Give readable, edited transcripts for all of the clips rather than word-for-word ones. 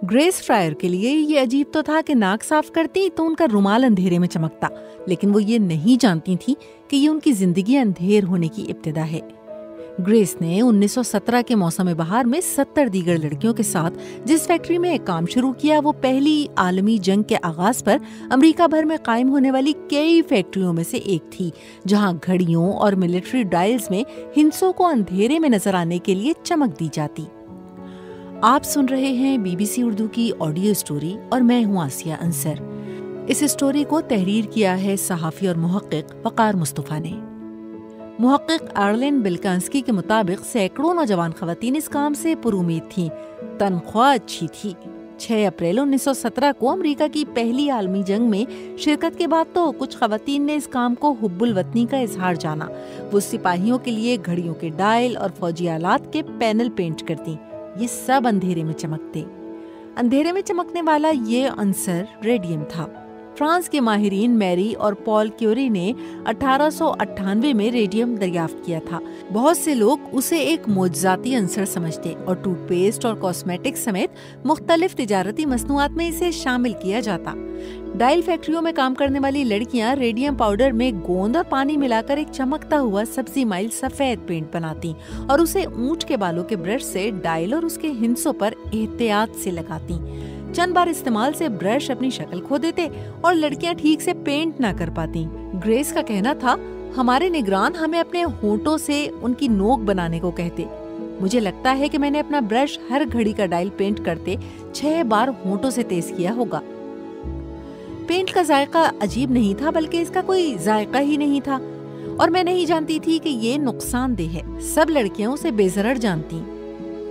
Grace fryer के लिए ये अजीब तो था कि नाक साफ करती तो उनका रुमाल अंधेरे में चमकता, लेकिन वो ये नहीं जानती थी कि ये उनकी जिंदगी अंधेर होने की इब्तिदा है। ग्रेस ने 1917 के मौसम बहार में 70 दीगर लड़कियों के साथ जिस फैक्ट्री में काम शुरू किया, वो पहली आलमी जंग के आगाज पर अमेरिका भर में कायम होने वाली कई फैक्ट्रियों में से एक थी, जहां घड़ियों और मिलिट्री डायल्स में हिंसों को अंधेरे में नजर आने के लिए चमक दी जाती। आप सुन रहे हैं BBC उर्दू की ऑडियो स्टोरी और मैं हूं आसिया अंसर। इस स्टोरी को तहरीर किया है सहाफ़ी और मुहक्किक वक़ार मुस्तफ़ा ने। मुहक्किक आर्लेन बिल्कांस्की के मुताबिक सैकड़ों नौजवान ख़वातीन इस काम से पुरुमीद थीं। तनख्वाह अच्छी थी। 6 अप्रैल 1917 को अमेरिका की पहली आलमी जंग में शिरकत के बाद तो कुछ ख़वातीन ने इस काम को हुब्बुल वतनी का इजहार जाना। वो सिपाहियों के लिए घड़ियों के डायल और फौजी आलात के पैनल पेंट करती। ये सब अंधेरे में चमकते। अंधेरे में चमकने वाला ये अंसर रेडियम था। फ्रांस के माहिरीन मैरी और पॉल क्यूरी ने 1898 में रेडियम दरियाफ्त किया था। बहुत से लोग उसे एक मोजज़ाती अंसर समझते और टूथपेस्ट और कॉस्मेटिक समेत मुख्तलिफ तिजारती मसनूआत में इसे शामिल किया जाता। डायल फैक्ट्रियों में काम करने वाली लड़कियां रेडियम पाउडर में गोंद और पानी मिलाकर एक चमकता हुआ सब्जी माइल सफेद पेंट बनाती और उसे ऊंट के बालों के ब्रश से डायल और उसके हिस्सों पर एहतियात से लगाती। चंद बार इस्तेमाल से ब्रश अपनी शक्ल खो देते और लड़कियां ठीक से पेंट ना कर पाती। ग्रेस का कहना था, हमारे निगरान हमें अपने होंठों से उनकी नोक बनाने को कहते। मुझे लगता है कि मैंने अपना ब्रश हर घड़ी का डायल पेंट करते 6 बार होंठों से तेज किया होगा। पेंट का जायका अजीब नहीं था, बल्कि इसका कोई जायका ही नहीं था, और मैं नहीं जानती थी कि ये नुकसानदेह है। सब लड़कियां उसे बेजरर जानती।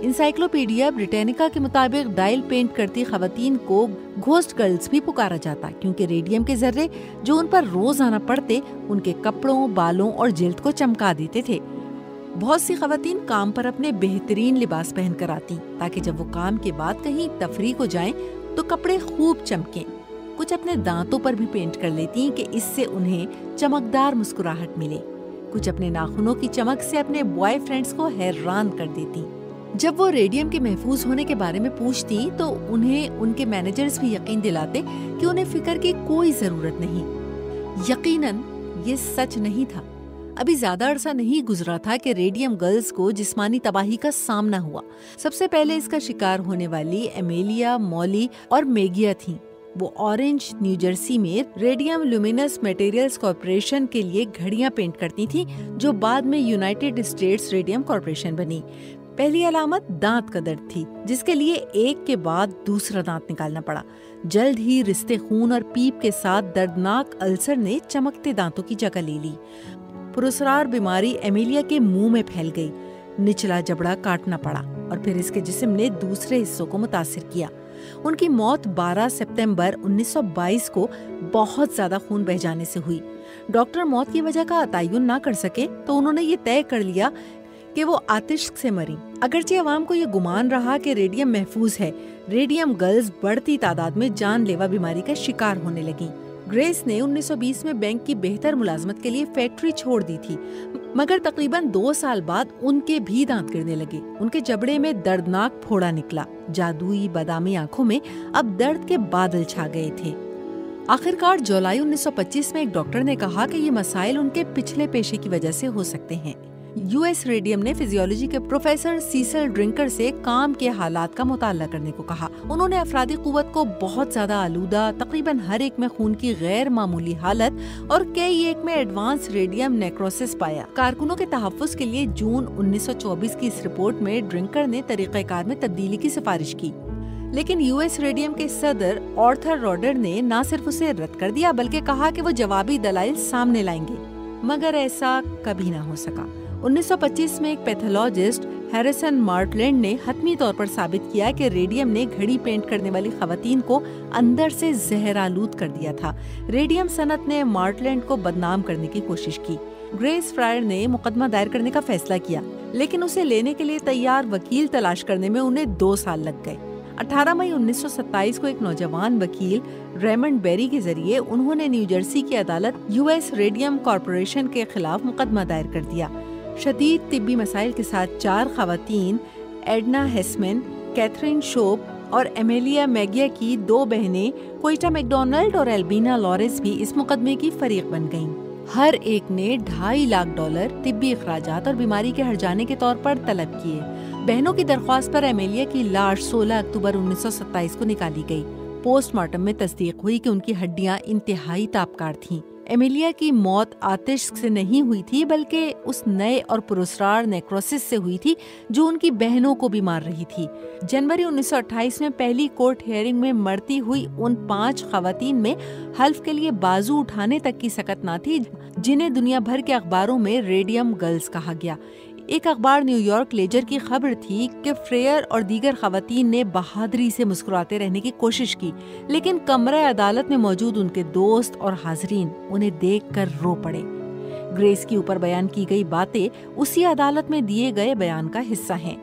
इंसाइक्लोपीडिया ब्रिटानिका के मुताबिक डायल पेंट करती खवातीन को घोस्ट गर्ल्स भी पुकारा जाता, क्योंकि रेडियम के जर्रे जो उन पर रोजाना पड़ते उनके कपड़ों, बालों और जिल्द को चमका देते थे। बहुत सी खवातीन काम पर अपने बेहतरीन लिबास पहन कर आती, ताकि जब वो काम के बाद कहीं तफरीह को जाएं तो कपड़े खूब चमकें। कुछ अपने दांतों पर भी पेंट कर लेती कि इससे उन्हें चमकदार मुस्कुराहट मिले। कुछ अपने नाखूनों की चमक से अपने बॉयफ्रेंड्स को हैरान कर देती। जब वो रेडियम के महफूज होने के बारे में पूछती तो उन्हें उनके मैनेजर्स भी यकीन दिलाते कि उन्हें फिक्र की कोई जरूरत नहीं। यकीनन ये सच नहीं था। अभी ज्यादा अरसा नहीं गुजरा था कि रेडियम गर्ल्स को जिस्मानी तबाही का सामना हुआ। सबसे पहले इसका शिकार होने वाली एमेलिया, मॉली और मेगिया थीं। वो ऑरेंज, न्यू जर्सी में रेडियम ल्यूमिनस मटेरियल्स कॉर्पोरेशन के लिए घड़ियां पेंट करती थीं, जो बाद में यूनाइटेड स्टेट्स रेडियम कॉर्पोरेशन बनी। पहली अलामत दांत का दर्द थी, जिसके लिए एक के बाद दूसरा दांत निकालना पड़ा। जल्द ही रिश्ते खून और पीप के साथ दर्दनाक अल्सर ने चमकते दांतों की जगह ले ली। पुरस्कार बीमारी एमेलिया के मुंह में फैल गई। निचला जबड़ा काटना पड़ा और फिर इसके जिस्म ने दूसरे हिस्सों को मुतासिर किया। उनकी मौत 12 सितंबर 1922 को बहुत ज्यादा खून बह जाने से हुई। डॉक्टर मौत की वजह का तयन ना कर सके तो उन्होंने ये तय कर लिया कि वो आतिश से मरी। अगरचे अवाम को ये गुमान रहा कि रेडियम महफूज है, रेडियम गर्ल्स बढ़ती तादाद में जानलेवा बीमारी का शिकार होने लगी। ग्रेस ने 1920 में बैंक की बेहतर मुलाजमत के लिए फैक्ट्री छोड़ दी थी, मगर तकरीबन 2 साल बाद उनके भी दांत गिरने लगे। उनके जबड़े में दर्दनाक फोड़ा निकला। जादुई बादामी आंखों में अब दर्द के बादल छा गए थे। आखिरकार जुलाई 1925 में एक डॉक्टर ने कहा कि ये मसाइल उनके पिछले पेशे की वजह से हो सकते हैं। यूएस रेडियम ने फिजियोलॉजी के प्रोफेसर सीसल ड्रिंकर से काम के हालात का मुताला करने को कहा। उन्होंने अफरादी कुव्वत को बहुत ज्यादा आलूदा, तकरीबन हर एक में खून की गैर मामूली हालत और कई एक में एडवांस रेडियम नेक्रोसिस पाया। कारकुनों के तहफ़्फ़ुज़ के लिए जून 1924 की इस रिपोर्ट में ड्रिंकर ने तरीक़ेकार में तब्दीली की सिफारिश की, लेकिन यूएस रेडियम के सदर आर्थर रॉडर ने न सिर्फ उसे रद्द कर दिया, बल्कि कहा कि वो जवाबी दलाइल सामने लाएंगे, मगर ऐसा कभी न हो सका। 1925 में एक पैथोलॉजिस्ट हैरिसन मार्टलैंड ने हतमी तौर पर साबित किया कि रेडियम ने घड़ी पेंट करने वाली खवातीन को अंदर से जहरालूद कर दिया था। रेडियम सनत ने मार्टलैंड को बदनाम करने की कोशिश की। ग्रेस फ्रायर ने मुकदमा दायर करने का फैसला किया, लेकिन उसे लेने के लिए तैयार वकील तलाश करने में उन्हें 2 साल लग गए। 18 मई 1927 को एक नौजवान वकील रेमंड बेरी के जरिए उन्होंने न्यू जर्सी की अदालत यूएस रेडियम कॉर्पोरेशन के खिलाफ मुकदमा दायर कर दिया। शदीद तिब्बी मसाइल के साथ 4 खवातीन एडना हेस्मैन, कैथरीन शोप اور ایمیلیا میگیا کی 2 بہنیں کوئٹا میکڈونلڈ اور البینا لارس بھی اس مقدمے کی فریق بن گئیں۔ ہر ایک نے $2.5 لاکھ طبی اخراجات اور بیماری کے ہٹ جانے کے طور پر طلب کیے۔ بہنوں کی درخواست پر ایمیلیا کی لاش 16 اکتوبر 1927 کو نکالی گئی۔ پوسٹ مارٹم میں تصدیق ہوئی کہ ان کی ہڈیاں انتہائی تابکار تھیں۔ ایمیلیا کی موت آتش سے نہیں ہوئی تھی بلکہ اس نئے اور پراسرار نیکروسس سے ہوئی تھی جو ان کی بہنوں کو بھی مار رہی تھی۔ جنوری 1928 میں پہلی کورٹ ہیئرنگ میں مرتی ہوئی ان 5 خواتین میں حلف کے لیے بازو اٹھانے تک کی سکت نہ تھی، جنہیں دنیا بھر کے اخباروں میں ریڈیم گرلز کہا گیا۔ ایک اخبار نیو یارک لیجر کی خبر تھی کہ فریئر اور دیگر خواتین نے بہادری سے مسکراتے رہنے کی کوشش کی، لیکن کمرہ عدالت میں موجود ان کے دوست اور حاضرین انہیں دیکھ کر رو پڑے۔ گریس کی اوپر بیان کی گئی باتیں اسی عدالت میں دیے گئے بیان کا حصہ ہیں۔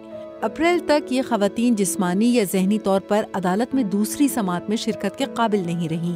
اپریل تک یہ خواتین جسمانی یا ذہنی طور پر عدالت میں دوسری سماعت میں شرکت کے قابل نہیں رہیں۔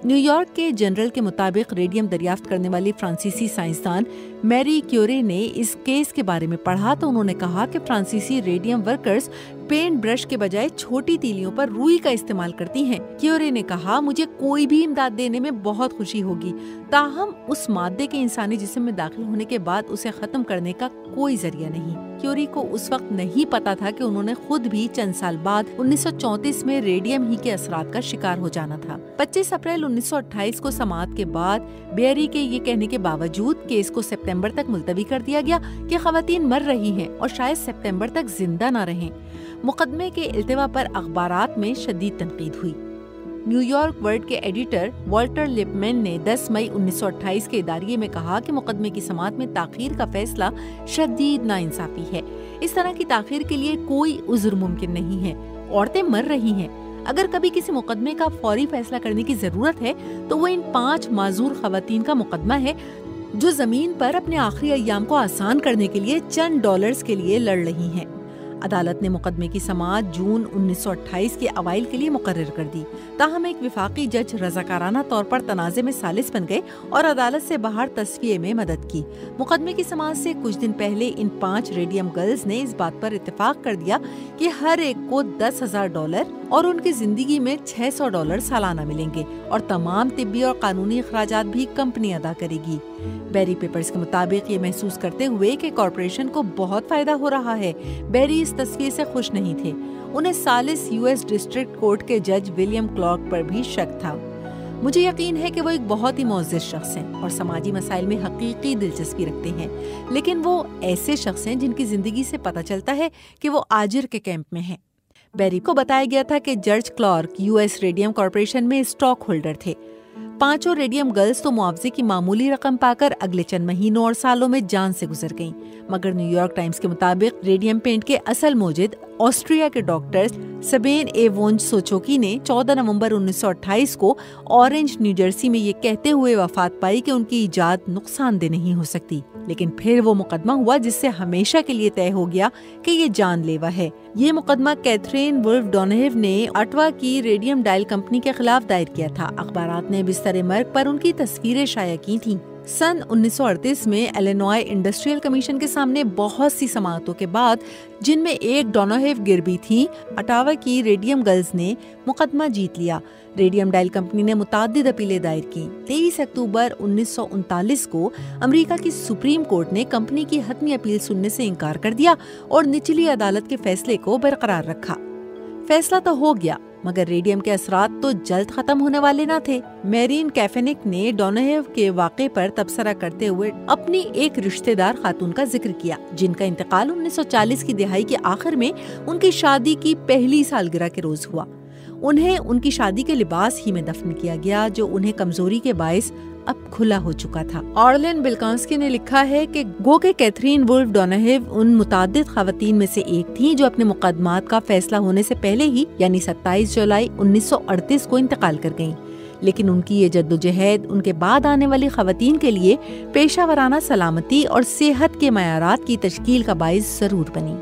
نیو یارک کے جنرل کے مطابق ریڈیم دریافت کرنے والی فرانسیسی سائنسدان میری کیورے نے اس کیس کے بارے میں پڑھا تو انہوں نے کہا کہ فرانسیسی ریڈیم ورکرز پینٹ برش کے بجائے چھوٹی تیلیوں پر روئی کا استعمال کرتی ہیں۔ کیورے نے کہا، مجھے کوئی بھی امداد دینے میں بہت خوشی ہوگی، تاہم اس مادے کے انسانی جسم میں داخل ہونے کے بعد اسے ختم کرنے کا کوئی ذریعہ نہیں۔ کیوری کو اس وقت نہیں پتا تھا کہ انہوں نے خود بھی چند سال بعد 1934 میں ریڈیم ہی کے اثرات کا شکار ہو جانا تھا۔ 25 اپریل 1928 کو سماعت کے بعد بیری کے یہ کہنے کے باوجود کیس کو سپتمبر تک ملتوی کر دیا گیا کہ خواتین مر رہی ہیں اور شاید سپتمبر تک زندہ نہ رہیں۔ مقدمے کے التوا پر اخبارات میں شدید تنقید ہوئی۔ نیو یارک ورلڈ کے ایڈیٹر والٹر لپمن نے 10 مئی 1928 کے اداریے میں کہا کہ مقدمے کی سماعت میں تاخیر کا فیصلہ شدید ناانصافی ہے۔ اس طرح کی تاخیر کے لیے کوئی عذر ممکن نہیں ہے۔ عورتیں مر رہی ہیں۔ اگر کبھی کسی مقدمے کا فوری فیصلہ کرنے کی ضرورت ہے تو وہ ان 5 معذور خواتین کا مقدمہ ہے جو زمین پر اپنے آخری ایام کو آسان کرنے کے لیے چند ڈالرز کے لیے لڑ رہی ہیں۔ عدالت نے مقدمے کی سماعت جون 1928 کے اوائل کے لیے مقرر کر دی، تاہم ایک وفاقی جج رضاکارانہ طور پر تنازع میں ثالث بن گئے اور عدالت سے باہر تصفیے میں مدد کی۔ مقدمے کی سماعت سے کچھ دن پہلے ان 5 ریڈیم گرلز نے اس بات پر اتفاق کر دیا کہ ہر ایک کو $10,000 اور ان کی زندگی میں $600 سالانہ ملیں گے اور تمام طبی اور قانونی اخراجات بھی کمپنی ادا کرے گی۔ بیری پیپرز کے مطابق یہ محسوس کرتے ہوئے کہ کارپوریشن کو بہت فائدہ ہو رہا ہے، بیری اس تصفیے سے خوش نہیں تھے۔ انہیں ثالث US ڈسٹرکٹ کورٹ کے جج ولیم کلارک پر بھی شک تھا۔ مجھے یقین ہے کہ وہ ایک بہت ہی معزز شخص ہیں اور سماجی مسائل میں حقیقی دلچسپی رکھتے ہیں، لیکن وہ ایسے شخص ہیں جن کی زندگی سے پتہ چلتا ہے کہ وہ آجر کے کیمپ میں ہیں۔ بیری کو بتایا گیا تھا کہ جج کلارک US ریڈیم کارپوریشن میں اسٹاک ہولڈر تھے۔ 5 ریڈیم گرلز تو معاوضے کی معمولی رقم پا کر اگلے چند مہینوں اور سالوں میں جان سے گزر گئیں، مگر نیو یارک ٹائمز کے مطابق ریڈیم پینٹ کے اصل موجد آسٹریا کے ڈاکٹر سبین اے وونج سوچوکی نے 14 نومبر 1928 کو اورنج نیو جرسی میں یہ کہتے ہوئے وفات پائی کہ ان کی ایجاد نقصان دہ نہیں ہو سکتی۔ لیکن پھر وہ مقدمہ ہوا جس سے ہمیشہ کے لیے طے ہو گیا کہ یہ جان لیوا ہے۔ یہ مقدمہ کیتھرین ولف ڈونہیو نے اٹوا کی ریڈیم ڈائل کمپنی کے خلاف دائر کیا تھا۔ اخبارات نے بستر مرگ پر ان کی تصویریں شائع کی تھیں۔ سن 1938 میں ایلینوائے انڈسٹریل کمیشن کے سامنے بہت سی سماعتوں کے بعد، جن میں ایک ڈونہیو گر بھی تھی، اٹاوا کی ریڈیم گرلز نے مقدمہ جیت لیا۔ ریڈیم ڈائل کمپنی نے متعدد اپیلیں دائر کی۔ 23 اکتوبر 1939 کو امریکہ کی سپریم کورٹ نے کمپنی کی حتمی اپیل سننے سے انکار کر دیا اور نچلی عدالت کے فیصلے کو برقرار رکھا۔ فیصلہ تو ہو گیا، مگر ریڈیم کے اثرات تو جلد ختم ہونے والے نہ تھے۔ میرین کیفینک نے ڈونہیو کے واقعے پر تبصرہ کرتے ہوئے اپنی ایک رشتہ دار خاتون کا ذکر کیا، جن کا انتقال 1940 کی دہائی کے آخر میں ان کی شادی کی پہلی سالگرہ کے روز ہوا۔ انہیں ان کی شادی کے لباس ہی میں دفن کیا گیا، جو انہیں کمزوری کے باعث اب کھلا ہو چکا تھا۔ آرلین بلکانسکی نے لکھا ہے کہ گو کہ کیتھرین ولف ڈونہیو ان متعدد خواتین میں سے ایک تھیں جو اپنے مقدمات کا فیصلہ ہونے سے پہلے ہی یعنی 27 جولائی 1938 کو انتقال کر گئیں، لیکن ان کی یہ جدوجہد ان کے بعد آنے والی خواتین کے لیے پیشہ ورانہ سلامتی اور صحت کے معیارات کی تشکیل کا باعث ضرور بنی۔